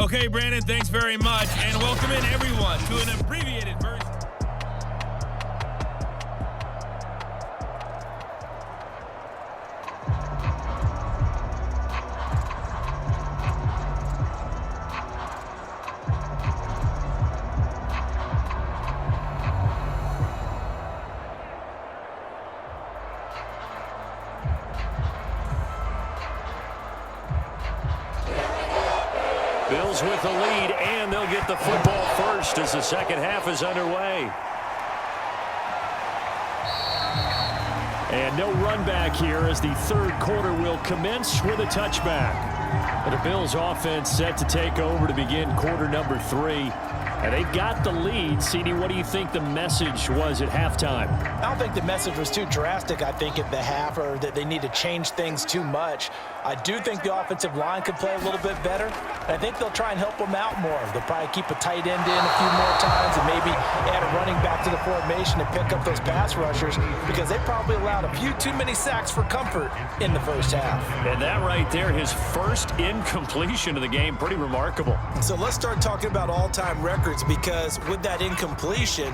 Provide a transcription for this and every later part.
Okay, Brandon, thanks very much, and welcome in everyone to an abbreviated version. Bills with the lead, and they'll get the football first as the second half is underway. And no run back here as the third quarter will commence with a touchback. The Bills offense set to take over to begin quarter number 3. And they've got the lead. CD, what do you think the message was at halftime? I don't think the message was too drastic, I think, at the half, or that they need to change things too much. I do think the offensive line could play a little bit better. And I think they'll try and help them out more. They'll probably keep a tight end in a few more times and maybe add a running back to the formation to pick up those pass rushers, because they probably allowed a few too many sacks for comfort in the first half. And that right there, his first incompletion of the game, pretty remarkable. So let's start talking about all-time records, because with that incompletion,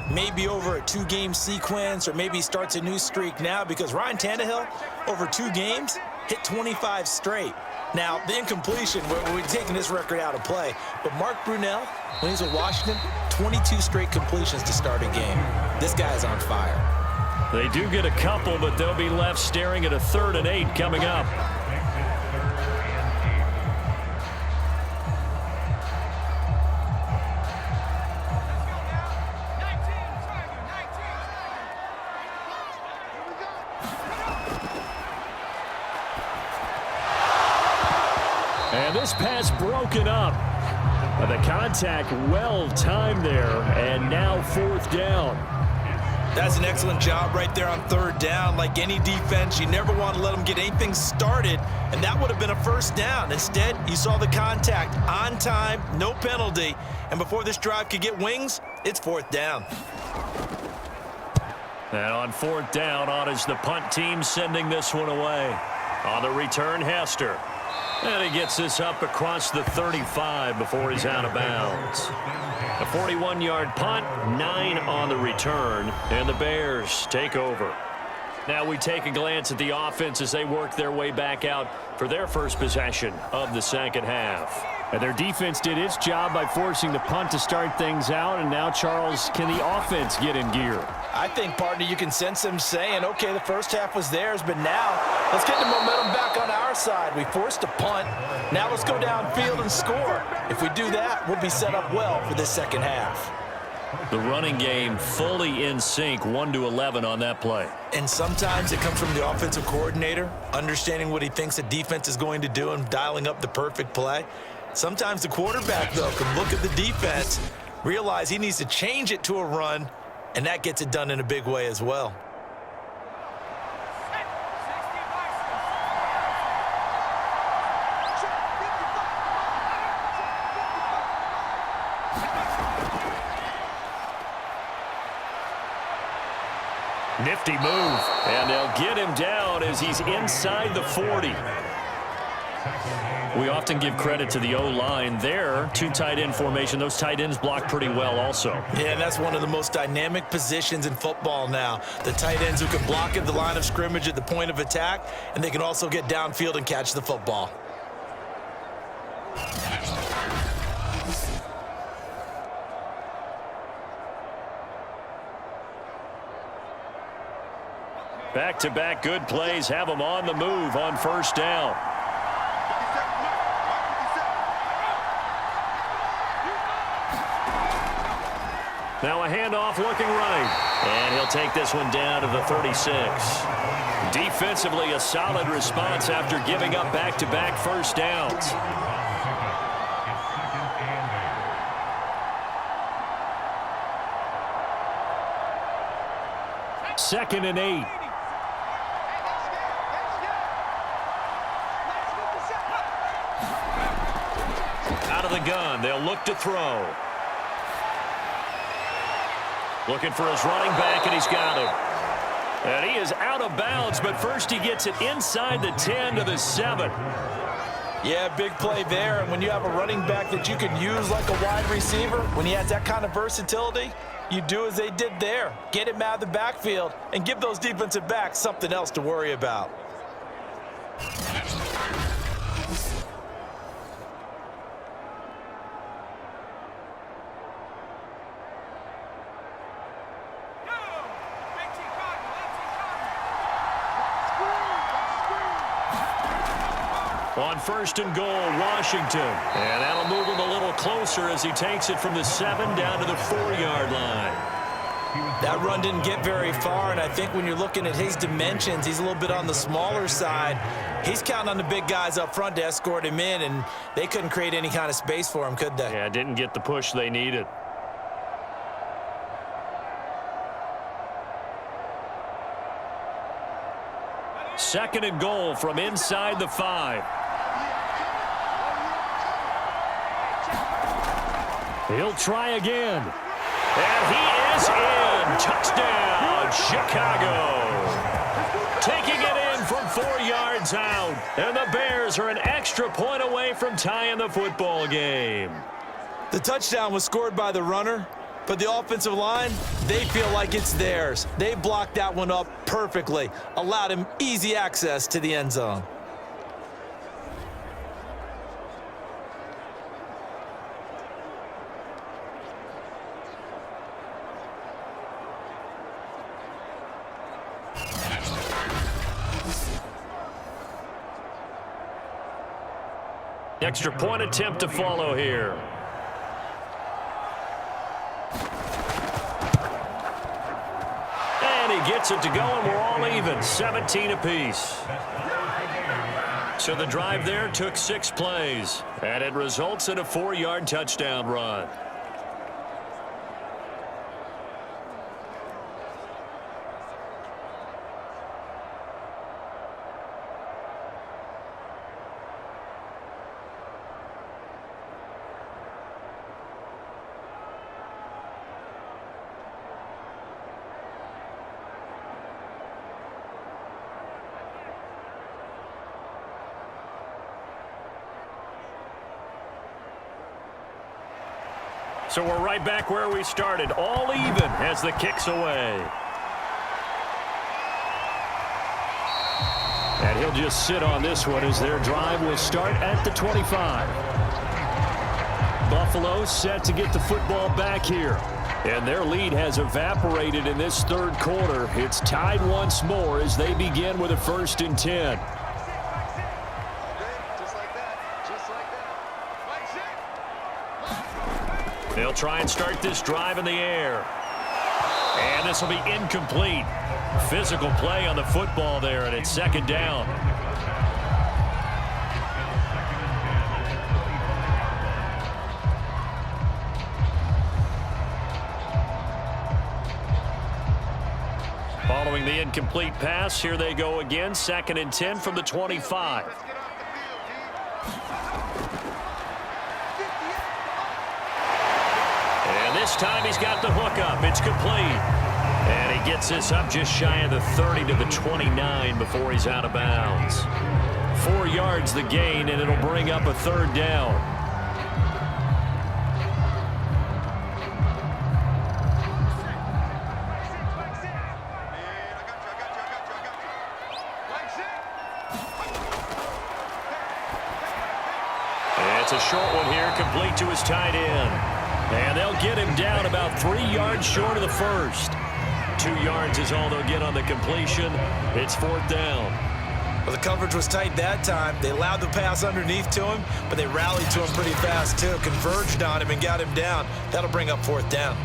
maybe over a 2-game sequence, or maybe starts a new streak now, because Ryan Tannehill, over 2 games, hit 25 straight. Now, the incompletion, we're taking this record out of play, but Mark Brunell, when he's with Washington, 22 straight completions to start a game. This guy's on fire. They do get a couple, but they'll be left staring at a 3rd and 8 coming up. And this pass broken up. The contact well timed there, and now 4th down. That's an excellent job right there on 3rd down. Like any defense, you never want to let them get anything started, and that would have been a 1st down. Instead, you saw the contact on time, no penalty, and before this drive could get wings, it's 4th down. And on 4th down, on is the punt team sending this one away. On the return, Hester. And he gets this up across the 35 before he's out of bounds. A 41-yard punt, 9 on the return, and the Bears take over. Now we take a glance at the offense as they work their way back out for their first possession of the second half. And their defense did its job by forcing the punt to start things out, and now, Charles, can the offense get in gear? I think, partner, you can sense them saying, okay, the first half was theirs, but now let's get the momentum back on our side. We forced a punt. Now let's go downfield and score. If we do that, we'll be set up well for this second half. The running game fully in sync, 1-11 on that play. And sometimes it comes from the offensive coordinator, understanding what he thinks the defense is going to do and dialing up the perfect play. Sometimes the quarterback, though, can look at the defense, realize he needs to change it to a run, and that gets it done in a big way as well. Nifty move, and they'll get him down as he's inside the 40. We often give credit to the O-line there. 2 tight end formation. Those tight ends block pretty well also. Yeah, and that's one of the most dynamic positions in football now. The tight ends who can block at the line of scrimmage at the point of attack, and they can also get downfield and catch the football. Back-to-back good plays have them on the move on 1st down. Now a handoff looking right. And he'll take this one down to the 36. Defensively, a solid response after giving up back-to-back first downs. Second and 8. Out of the gun, they'll look to throw. Looking for his running back, and he's got him. And he is out of bounds, but first he gets it inside the 10 to the 7. Yeah, big play there. And when you have a running back that you can use like a wide receiver, when he has that kind of versatility, you do as they did there. Get him out of the backfield and give those defensive backs something else to worry about. On 1st and goal, Washington. And that'll move him a little closer as he takes it from the 7 down to the 4-yard line. That run didn't get very far, and I think when you're looking at his dimensions, he's a little bit on the smaller side. He's counting on the big guys up front to escort him in, and they couldn't create any kind of space for him, could they? Yeah, didn't get the push they needed. Second and goal from inside the 5. He'll try again. And he is in. Touchdown, Chicago. Taking it in from 4 yards out. And the Bears are an extra point away from tying the football game. The touchdown was scored by the runner, but the offensive line, they feel like it's theirs. They blocked that one up perfectly, allowed him easy access to the end zone. Extra point attempt to follow here. And he gets it to go, and we're all even, 17 apiece. So the drive there took 6 plays, and it results in a 4-yard touchdown run. So we're right back where we started, all even as the kick's away. And he'll just sit on this one as their drive will start at the 25. Buffalo set to get the football back here. And their lead has evaporated in this 3rd quarter. It's tied once more as they begin with a 1st and 10. They'll try and start this drive in the air. And this will be incomplete. Physical play on the football there, and it's 2nd down. Following the incomplete pass, here they go again. 2nd and 10 from the 25. This time he's got the hook up. It's complete. And he gets this up just shy of the 30 to the 29 before he's out of bounds. 4 yards the gain, and it'll bring up a 3rd down. And it's a short one here, complete to his tight end. And they'll get him down about 3 yards short of the 1st. 2 yards is all they'll get on the completion. It's 4th down. Well, the coverage was tight that time. They allowed the pass underneath to him, but they rallied to him pretty fast, too. Converged on him and got him down. That'll bring up 4th down.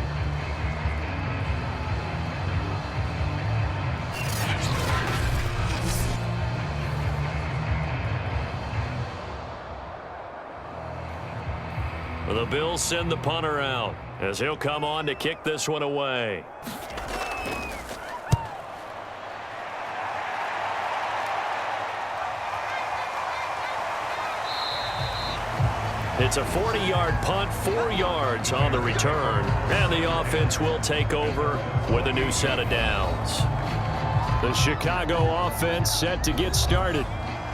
The Bills send the punter out as he'll come on to kick this one away. It's a 40-yard punt, 4 yards on the return, and the offense will take over with a new set of downs. The Chicago offense set to get started.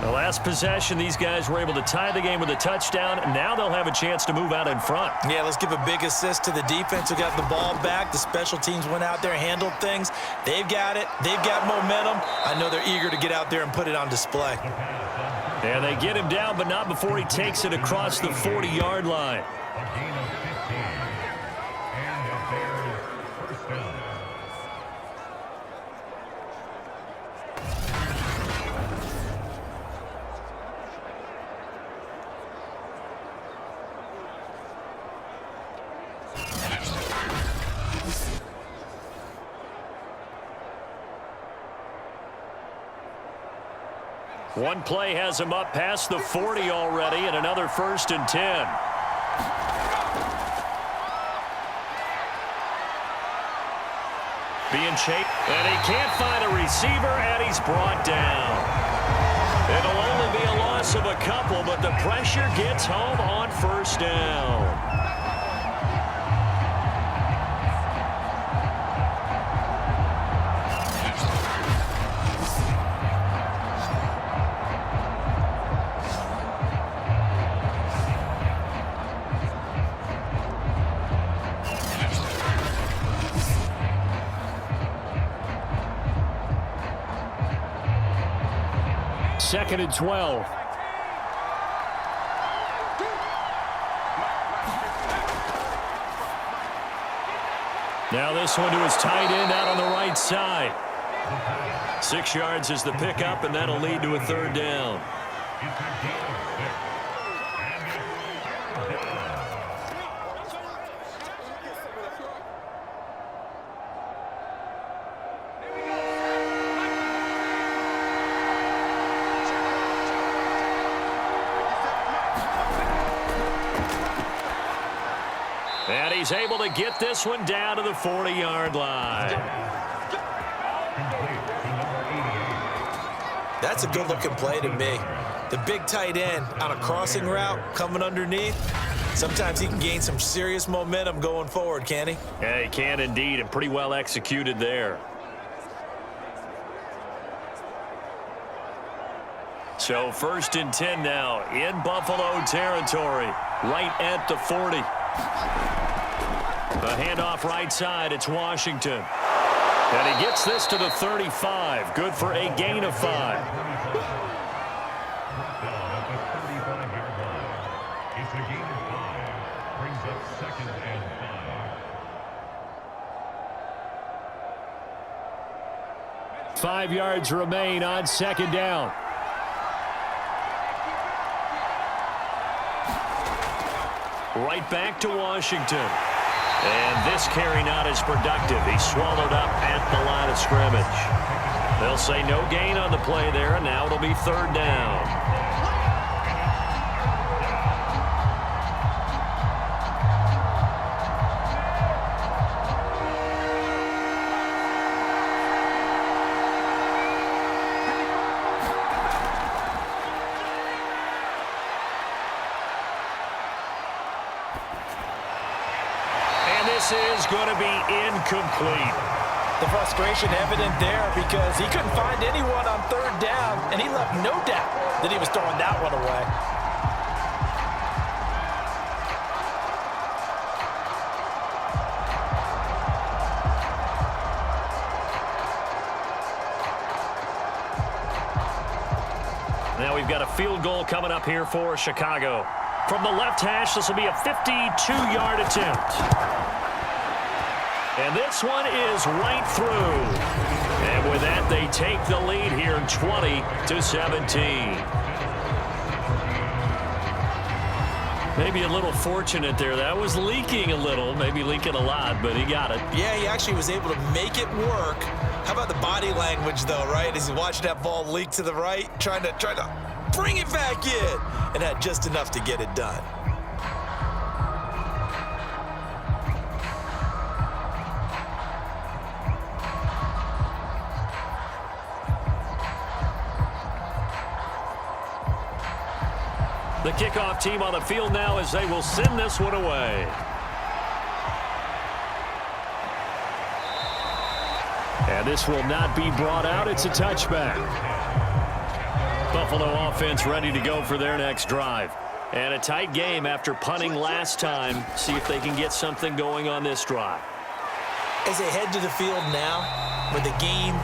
The last possession, these guys were able to tie the game with a touchdown. Now they'll have a chance to move out in front. Yeah, let's give a big assist to the defense who got the ball back. The special teams went out there, handled things. They've got it. They've got momentum. I know they're eager to get out there and put it on display. And they get him down, but not before he takes it across the 40-yard line. One play has him up past the 40 already, and another 1st and 10. Being chased, and he can't find a receiver, and he's brought down. It'll only be a loss of a couple, but the pressure gets home on 1st down. Second and 12. Now this one to his tight end out on the right side. 6 yards is the pickup, and that'll lead to a 3rd down. And he's able to get this one down to the 40-yard line. That's a good-looking play to me. The big tight end on a crossing route coming underneath. Sometimes he can gain some serious momentum going forward, can't he? Yeah, he can indeed, and pretty well executed there. So 1st and 10 now in Buffalo territory, right at the 40. A handoff right side, it's Washington. And he gets this to the 35. Good for a gain of 5. It's a gain of 5. Brings up 2nd and 5. 5 yards remain on 2nd down. Right back to Washington. And this carry not as productive. He's swallowed up at the line of scrimmage. They'll say no gain on the play there, and now it'll be 3rd down. Is going to be incomplete. The frustration evident there because he couldn't find anyone on 3rd down, and he left no doubt that he was throwing that one away. Now we've got a field goal coming up here for Chicago. From the left hash, this will be a 52-yard attempt. And this one is right through. And with that, they take the lead here, 20-17. Maybe a little fortunate there. That was leaking a little, maybe leaking a lot, but he got it. Yeah, he actually was able to make it work. How about the body language, though, right? As he watched that ball leak to the right, trying to bring it back in, and had just enough to get it done. The kickoff team on the field now as they will send this one away. And this will not be brought out. It's a touchback. Buffalo offense ready to go for their next drive. And a tight game after punting last time. See if they can get something going on this drive. As they head to the field now, with the game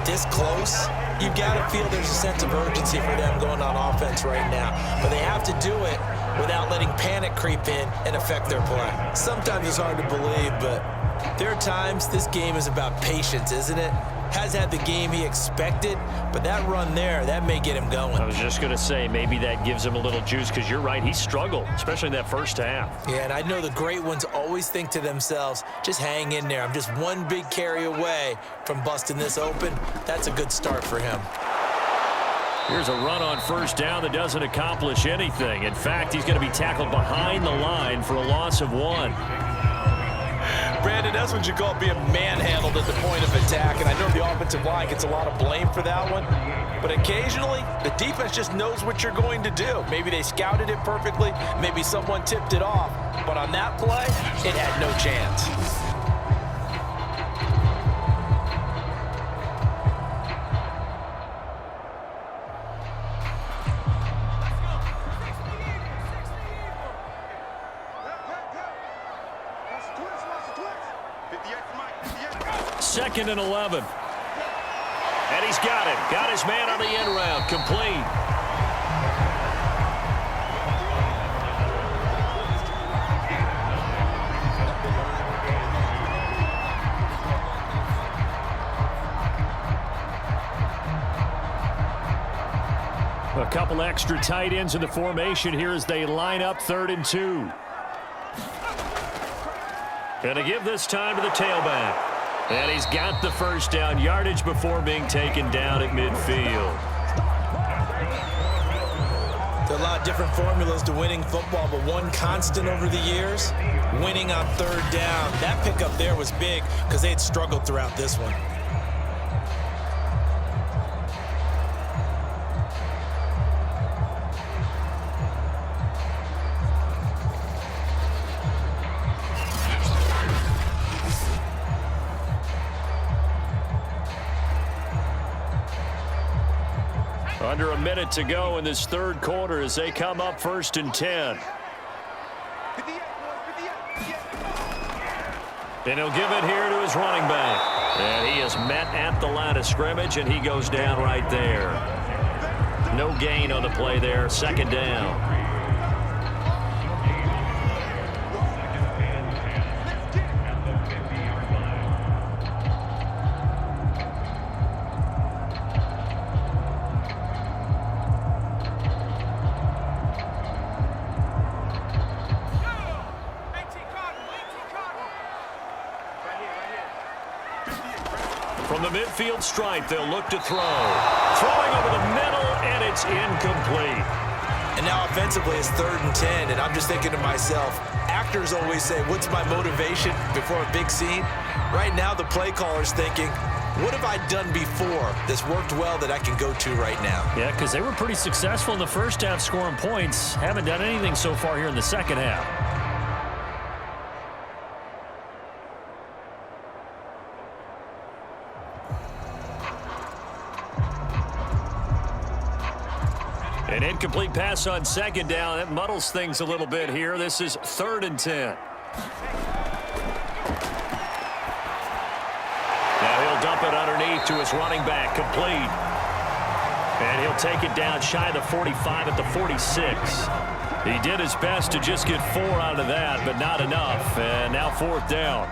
this close, you've got to feel there's a sense of urgency for them going on offense right now. But they have to do it without letting panic creep in and affect their play. Sometimes it's hard to believe, but there are times this game is about patience, isn't it? Has had the game he expected, but that run there, that may get him going. I was just going to say, maybe that gives him a little juice, because you're right, he struggled, especially in that first half. Yeah, and I know the great ones always think to themselves, just hang in there. I'm just one big carry away from busting this open. That's a good start for him. Here's a run on first down that doesn't accomplish anything. In fact, he's going to be tackled behind the line for a loss of 1. Brandon, that's what you call being manhandled at the point of attack, and I know the offensive line gets a lot of blame for that one, but occasionally the defense just knows what you're going to do. Maybe they scouted it perfectly, maybe someone tipped it off, but on that play, it had no chance. Second and 11. And he's got it. Got his man on the end round. Complete. A couple extra tight ends in the formation here as they line up 3rd and 2. Going to give this time to the tailback. And he's got the first down, yardage before being taken down at midfield. There are a lot of different formulas to winning football, but one constant over the years, winning on 3rd down. That pickup there was big because they had struggled throughout this one. Under a minute to go in this 3rd quarter as they come up 1st and 10. And he'll give it here to his running back. And he is met at the line of scrimmage, and he goes down right there. No gain on the play there. 2nd down. From the midfield stripe, they'll look to throw. Throwing over the middle, and it's incomplete. And now offensively, it's 3rd and 10, and I'm just thinking to myself, actors always say, what's my motivation before a big scene? Right now, the play caller's thinking, what have I done before that's worked well that I can go to right now? Yeah, because they were pretty successful in the first half scoring points. Haven't done anything so far here in the second half. An incomplete pass on 2nd down. That muddles things a little bit here. This is 3rd and 10. Now he'll dump it underneath to his running back. Complete. And he'll take it down shy of the 45 at the 46. He did his best to just get 4 out of that, but not enough. And now 4th down.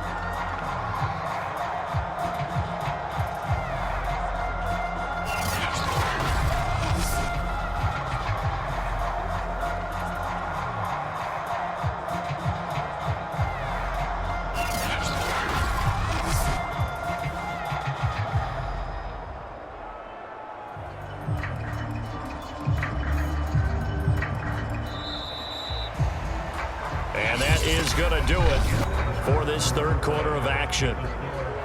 And that is going to do it for this 3rd quarter of action.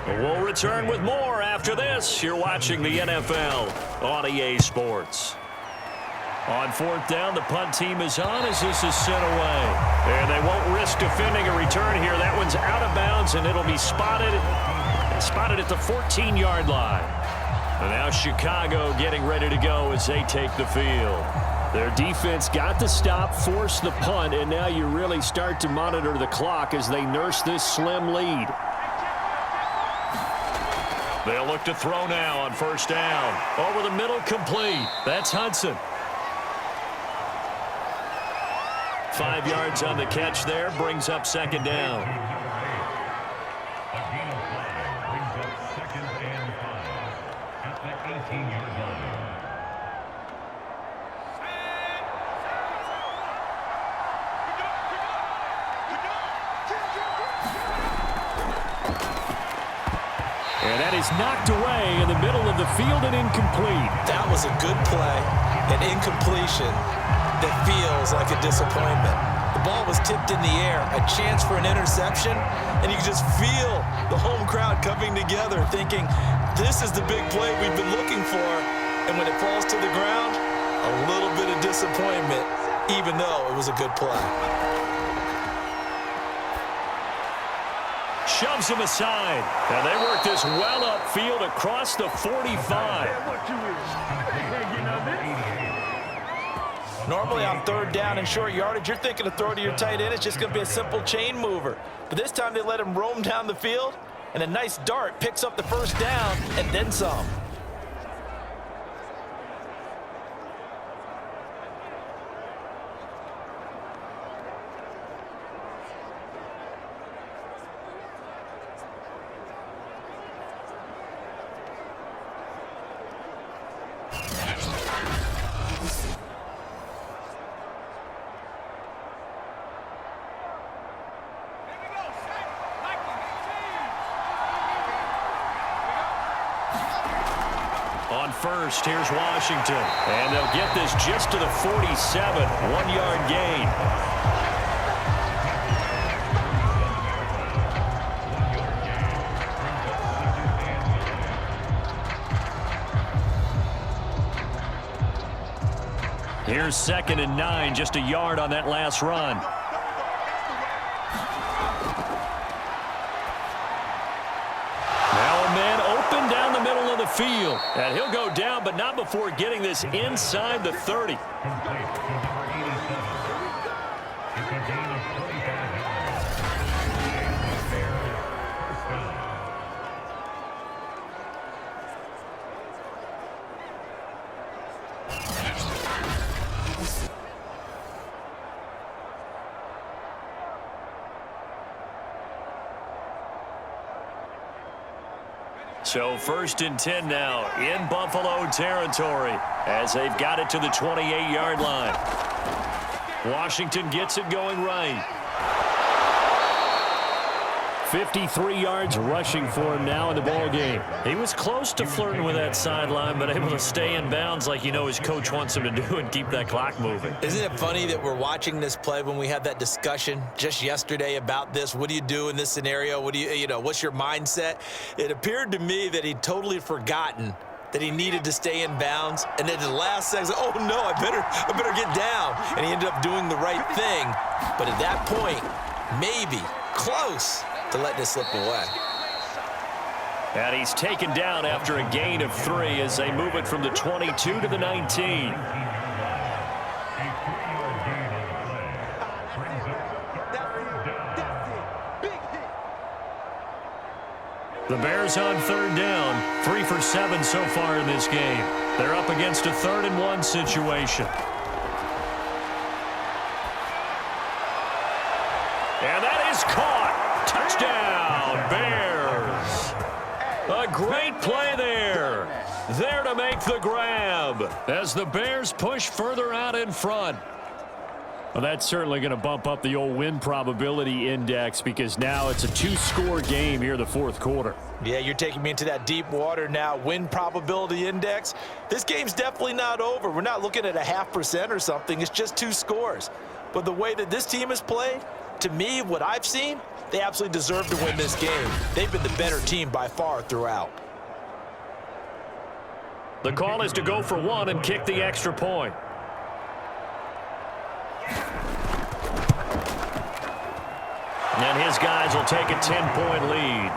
We'll return with more after this. You're watching the NFL on EA Sports. On 4th down, the punt team is on as this is sent away. And they won't risk defending a return here. That one's out of bounds, and it'll be spotted at the 14-yard line. And now Chicago getting ready to go as they take the field. Their defense got the stop, forced the punt, and now you really start to monitor the clock as they nurse this slim lead. They'll look to throw now on first down. Over the middle, complete. That's Hudson. 5 yards on the catch there, brings up second down. A gain of 5 brings up 2nd and 5 at the 18-yard line. And that is knocked away in the middle of the field and incomplete. That was a good play, an incompletion that feels like a disappointment. The ball was tipped in the air, a chance for an interception, and you can just feel the home crowd coming together thinking, this is the big play we've been looking for. And when it falls to the ground, a little bit of disappointment, even though it was a good play. Shoves him aside. And they work this well upfield across the 45. Normally on third down and short yardage, you're thinking to throw to your tight end. It's just going to be a simple chain mover. But this time they let him roam down the field, and a nice dart picks up the first down and then some. On first, here's Washington. And they'll get this just to the 47. 1-yard gain. Here's 2nd and 9, just a yard on that last run. Now a man open down the middle of the field. And he'll go down, but not before getting this inside the 30. Complete to number 87. It's a gain of 45 yards. The Bears first down. So 1st and 10 now in Buffalo territory as they've got it to the 28-yard line. Washington gets it going right. 53 yards rushing for him now in the ball game. He was close to flirting with that sideline, but able to stay in bounds like you know his coach wants him to do and keep that clock moving. Isn't it funny that we're watching this play when we had that discussion just yesterday about this? What do you do in this scenario? What do you know, what's your mindset? It appeared to me that he'd totally forgotten that he needed to stay in bounds, and then at the last second, oh no, I better get down. And he ended up doing the right thing. But at that point, maybe close to letting it slip away. And he's taken down after a gain of 3 as they move it from the 22 to the 19. The Bears on 3rd down, 3 for 7 so far in this game. They're up against a 3rd and 1 situation. And that is caught. Touchdown, Bears. A great play there. There to make the grab as the Bears push further out in front. Well, that's certainly going to bump up the old win probability index because now it's a 2-score game here in the 4th quarter. Yeah, you're taking me into that deep water now. Win probability index. This game's definitely not over. We're not looking at a 0.5% or something. It's just 2 scores. But the way that this team has played, to me, what I've seen, they absolutely deserve to win this game. They've been the better team by far throughout. The call is to go for 1 and kick the extra point. And his guys will take a 10-point lead.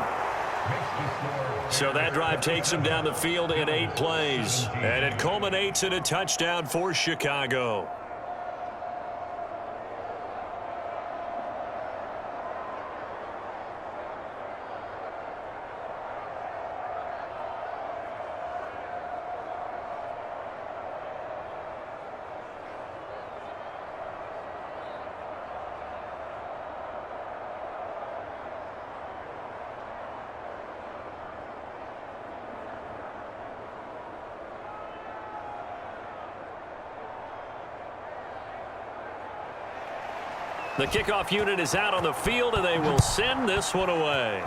So that drive takes him down the field in 8 plays, and it culminates in a touchdown for Chicago. The kickoff unit is out on the field, and they will send this one away.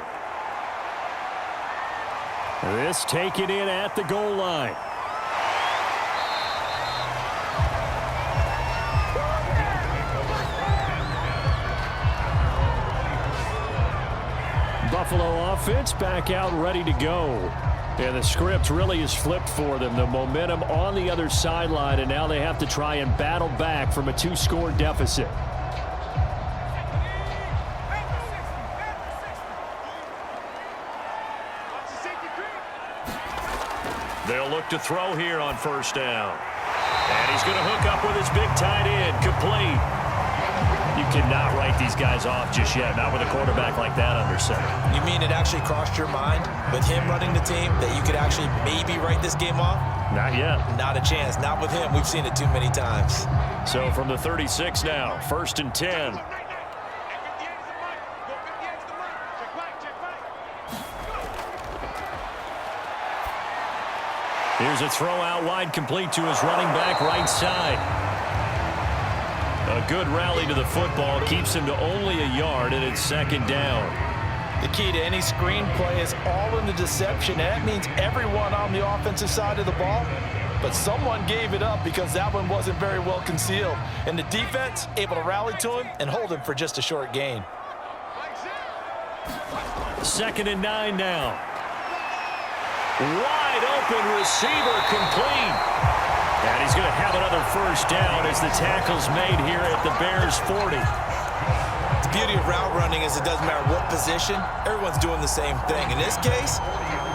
This taken in at the goal line. Buffalo offense back out ready to go. And the script really is flipped for them. The momentum on the other sideline, and now they have to try and battle back from a 2-score deficit. They'll look to throw here on first down. And he's going to hook up with his big tight end. Complete. You cannot write these guys off just yet, not with a quarterback like that under center. You mean it actually crossed your mind with him running the team that you could actually maybe write this game off? Not yet. Not a chance. Not with him. We've seen it too many times. So from the 36 now, 1st and 10. Here's a throw out wide, complete to his running back right side. A good rally to the football keeps him to only a yard, and it's 2nd down. The key to any screenplay is all in the deception, and that means everyone on the offensive side of the ball. But someone gave it up because that one wasn't very well concealed. And the defense able to rally to him and hold him for just a short gain. 2nd and 9 now. Wide open receiver, complete. And he's going to have another first down as the tackle's made here at the Bears 40. The beauty of route running is it doesn't matter what position. Everyone's doing the same thing. In this case,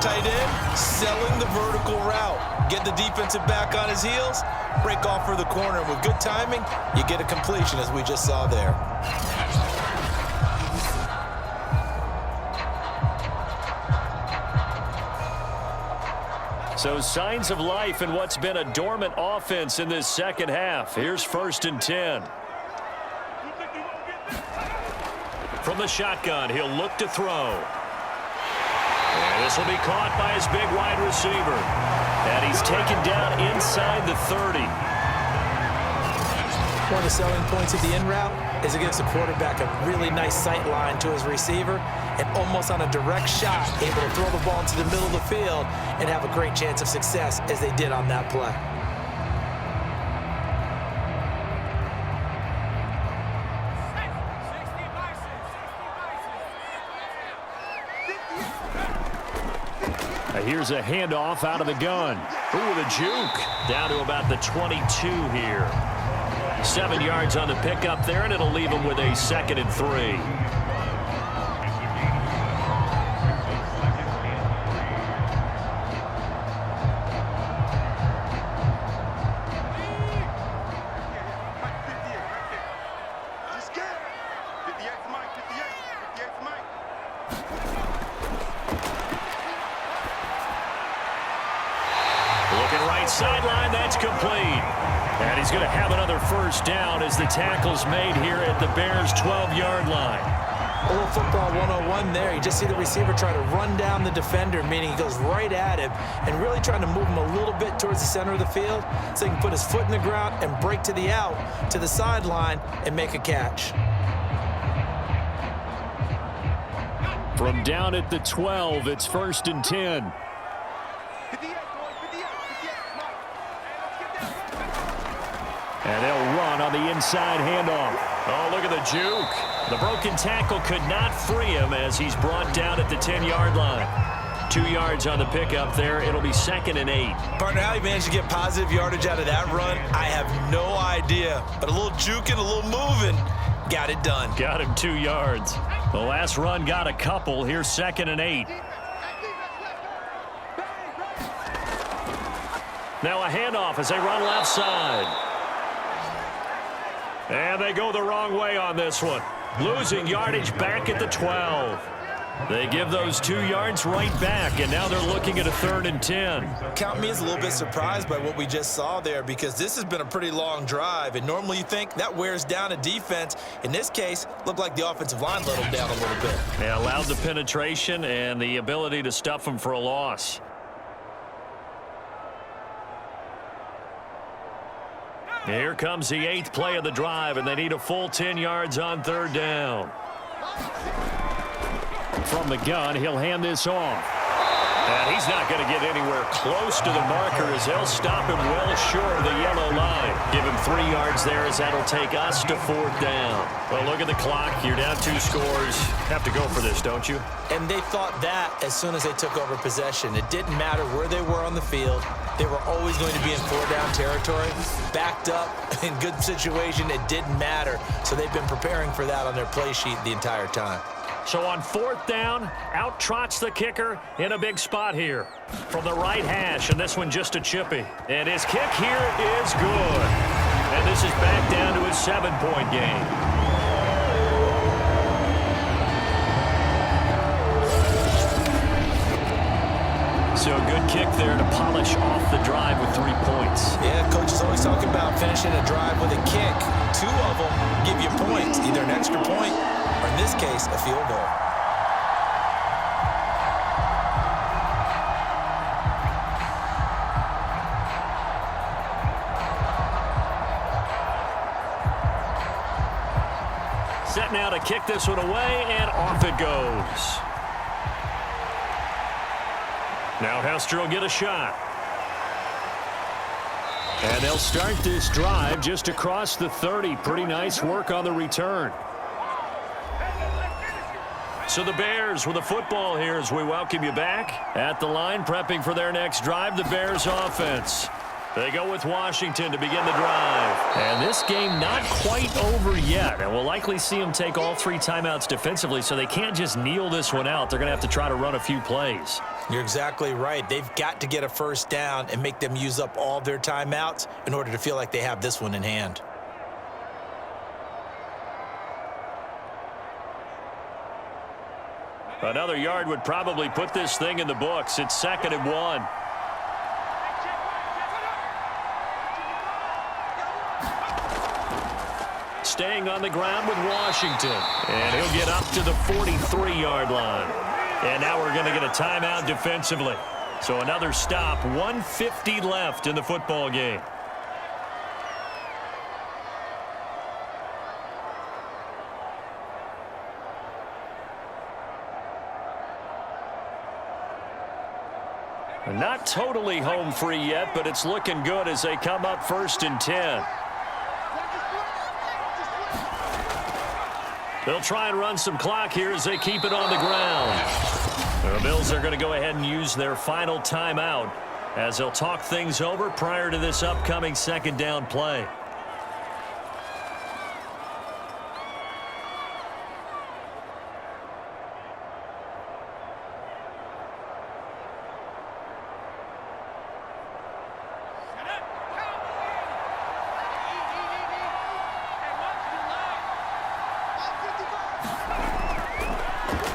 tight end selling the vertical route. Get the defensive back on his heels, break off for the corner. And with good timing, you get a completion as we just saw there. So signs of life in what's been a dormant offense in this second half. Here's 1st and 10. From the shotgun, he'll look to throw. And this will be caught by his big wide receiver. And he's taken down inside the 30. One of the selling points of the in route is it gives the quarterback a really nice sight line to his receiver and almost on a direct shot able to throw the ball into the middle of the field and have a great chance of success as they did on that play. Here's a handoff out of the gun. Ooh, the juke. Down to about the 22 here. 7 yards on the pickup there, and it'll leave him with a 2nd and 3. Looking right sideline, that's complete. And he's going to have another first down as the tackle's made here at the Bears' 12-yard line. A little football 101 there. You just see the receiver try to run down the defender, meaning he goes right at him and really trying to move him a little bit towards the center of the field so he can put his foot in the ground and break to the out, to the sideline, and make a catch. From down at the 12, it's 1st and 10. And they'll run on the inside handoff. Oh, look at the juke. The broken tackle could not free him as he's brought down at the 10-yard line. 2 yards on the pickup there. It'll be 2nd and 8. Partner, how he managed to get positive yardage out of that run, I have no idea. But a little juking, a little moving, got it done. Got him 2 yards. The last run got a couple. Here's 2nd and 8. Now a handoff as they run left side. And they go the wrong way on this one. Losing yardage back at the 12. They give those 2 yards right back, and now they're looking at a 3rd and 10. Count me as a little bit surprised by what we just saw there, because this has been a pretty long drive, and normally you think that wears down a defense. In this case, looked like the offensive line let them down a little bit. They allowed the penetration and the ability to stuff them for a loss. Here comes the 8th play of the drive, and they need a full 10 yards on 3rd down. From the gun, he'll hand this off. And he's not going to get anywhere close to the marker as they'll stop him well short of the yellow line. Give him 3 yards there as that'll take us to 4th down. Well, look at the clock. You're down 2 scores. Have to go for this, don't you? And they thought that as soon as they took over possession. It didn't matter where they were on the field. They were always going to be in 4-down territory. Backed up, in good situation, it didn't matter. So they've been preparing for that on their play sheet the entire time. So on 4th down, out trots the kicker in a big spot here. From the right hash, and this one just a chippy. And his kick here is good. And this is back down to a 7-point game. So a good kick there to polish off the drive with 3 points. Yeah, coach is always talking about finishing a drive with a kick. 2 of them give you points, either an extra point or, in this case, a field goal. Set now to kick this one away, and off it goes. Now Hester will get a shot. And they'll start this drive just across the 30. Pretty nice work on the return. So the Bears with the football here as we welcome you back. At the line, prepping for their next drive, the Bears offense. They go with Washington to begin the drive. And this game not quite over yet. And we'll likely see them take all 3 timeouts defensively, so they can't just kneel this one out. They're going to have to try to run a few plays. You're exactly right. They've got to get a 1st down and make them use up all their timeouts in order to feel like they have this one in hand. Another yard would probably put this thing in the books. It's 2nd and 1. Staying on the ground with Washington. And he'll get up to the 43-yard line. And now we're going to get a timeout defensively. So another stop, 1:50 left in the football game. Not totally home free yet, but it's looking good as they come up 1st and 10. They'll try and run some clock here as they keep it on the ground. The Bills are going to go ahead and use their final timeout as they'll talk things over prior to this upcoming 2nd down play.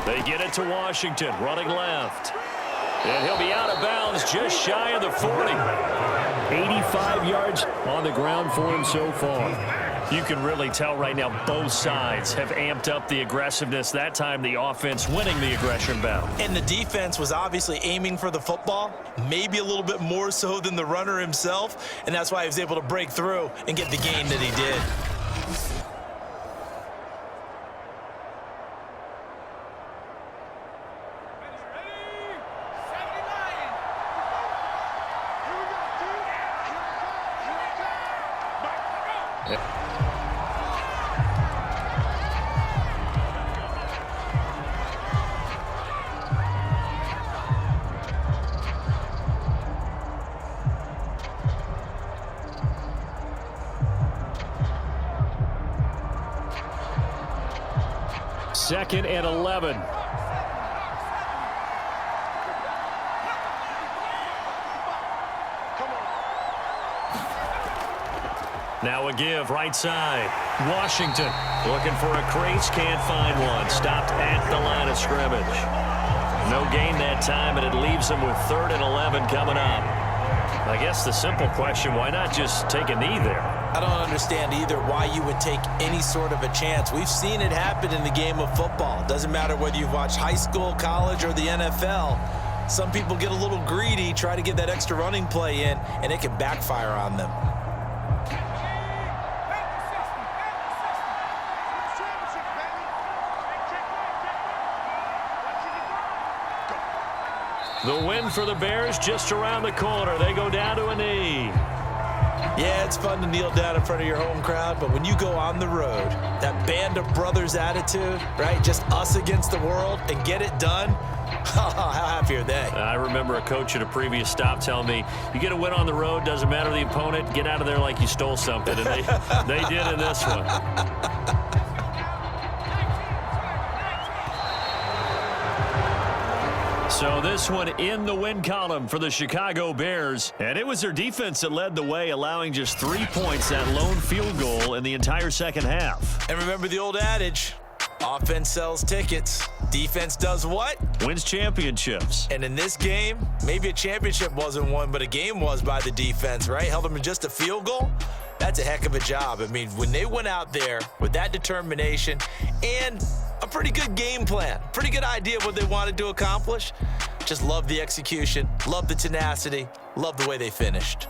They get it to Washington, running left. And he'll be out of bounds just shy of the 40. 85 yards on the ground for him so far. You can really tell right now both sides have amped up the aggressiveness. That time the offense winning the aggression battle. And the defense was obviously aiming for the football, maybe a little bit more so than the runner himself, and that's why he was able to break through and get the gain that he did. Second and 11. Now a give right side. Washington looking for a crease, can't find one. Stopped at the line of scrimmage. No gain that time, and it leaves them with 3rd and 11 coming up. I guess the simple question, why not just take a knee there? I don't understand either why you would take any sort of a chance. We've seen it happen in the game of football. Doesn't matter whether you've watched high school, college, or the NFL. Some people get a little greedy, try to get that extra running play in, and it can backfire on them. The win for the Bears just around the corner. They go down to a knee. Yeah, it's fun to kneel down in front of your home crowd, but when you go on the road, that band of brothers attitude, right? Just us against the world and get it done. How happy are they? I remember a coach at a previous stop telling me, you get a win on the road, doesn't matter the opponent, get out of there like you stole something. And they did in this one. So this one in the win column for the Chicago Bears. And it was their defense that led the way, allowing just 3 points, that lone field goal in the entire second half. And remember the old adage, offense sells tickets. Defense does what? Wins championships. And in this game, maybe a championship wasn't won, but a game was by the defense, right? Held them to just a field goal. That's a heck of a job. I mean, when they went out there with that determination and a pretty good game plan, pretty good idea of what they wanted to accomplish, just love the execution, love the tenacity, love the way they finished.